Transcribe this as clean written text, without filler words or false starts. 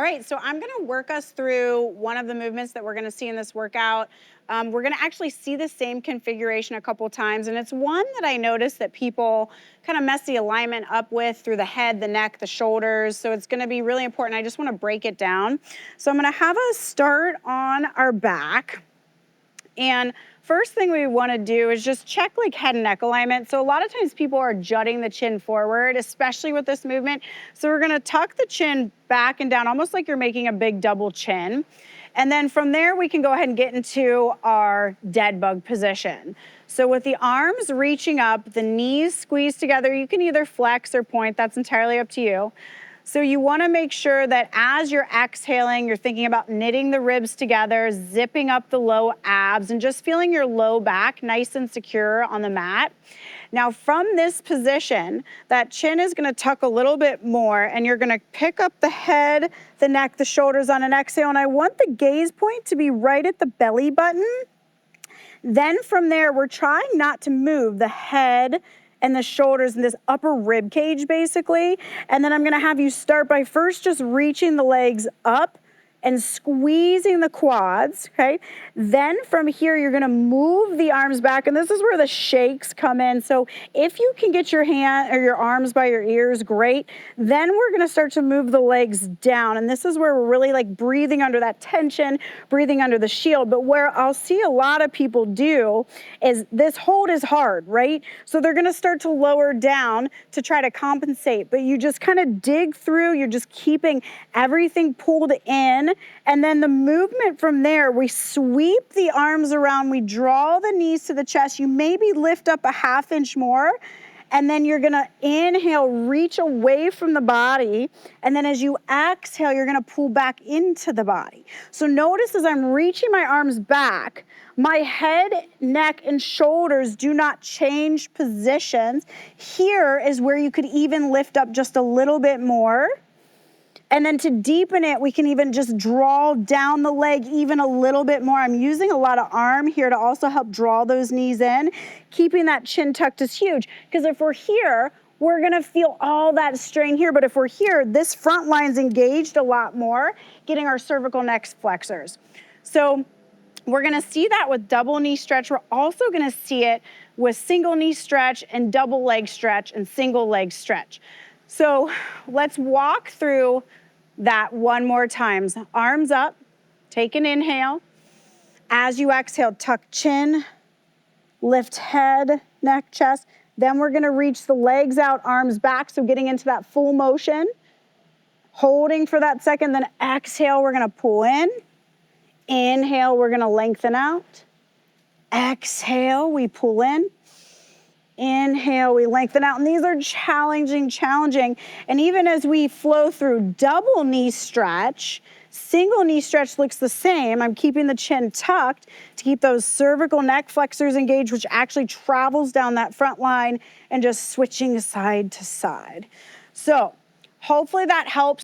All right, so I'm gonna work us through one of the movements that we're gonna see in this workout. We're gonna actually see the same configuration a couple times, and it's one that I noticed that people kind of mess the alignment up with through the head, the neck, the shoulders, so it's gonna be really important. I just wanna break it down. So I'm gonna have us start on our back, and first thing we wanna do is just check like head and neck alignment. So a lot of times people are jutting the chin forward, especially with this movement. So we're gonna tuck the chin back and down, almost like you're making a big double chin. And then from there, we can go ahead and get into our dead bug position. So with the arms reaching up, the knees squeezed together, you can either flex or point, that's entirely up to you. So you wanna make sure that as you're exhaling, you're thinking about knitting the ribs together, zipping up the low abs, and just feeling your low back nice and secure on the mat. Now from this position, that chin is gonna tuck a little bit more, and you're gonna pick up the head, the neck, the shoulders on an exhale, and I want the gaze point to be right at the belly button. Then from there, we're trying not to move the head and the shoulders in this upper rib cage basically. And then I'm gonna have you start by first just reaching the legs up and squeezing the quads, okay? Then from here, you're gonna move the arms back, and this is where the shakes come in. So if you can get your hand or your arms by your ears, great. Then we're gonna start to move the legs down, and this is where we're really like breathing under that tension, breathing under the shield. But where I'll see a lot of people do is this hold is hard, right? So they're gonna start to lower down to try to compensate, but you just kind of dig through, you're just keeping everything pulled in. And then the movement from there, we sweep the arms around, we draw the knees to the chest, you maybe lift up a ½ inch more, and then you're gonna inhale, reach away from the body, and then as you exhale, you're gonna pull back into the body. So notice as I'm reaching my arms back, my head, neck, and shoulders do not change positions. Here is where you could even lift up just a little bit more. And then to deepen it, we can even just draw down the leg even a little bit more. I'm using a lot of arm here to also help draw those knees in. Keeping that chin tucked is huge, because if we're here, we're gonna feel all that strain here. But if we're here, this front line's engaged a lot more, getting our cervical neck flexors. So we're gonna see that with double knee stretch. We're also gonna see it with single knee stretch and double leg stretch and single leg stretch. So let's walk through that one more time. Arms up, take an inhale. As you exhale, tuck chin, lift head, neck, chest. Then we're gonna reach the legs out, arms back, so getting into that full motion. Holding for that second, then exhale, we're gonna pull in. Inhale, we're gonna lengthen out. Exhale, we pull in. Inhale, we lengthen out, and these are challenging. And even as we flow through double knee stretch, single knee stretch looks the same. I'm keeping the chin tucked to keep those cervical neck flexors engaged, which actually travels down that front line, and just switching side to side. So hopefully that helps.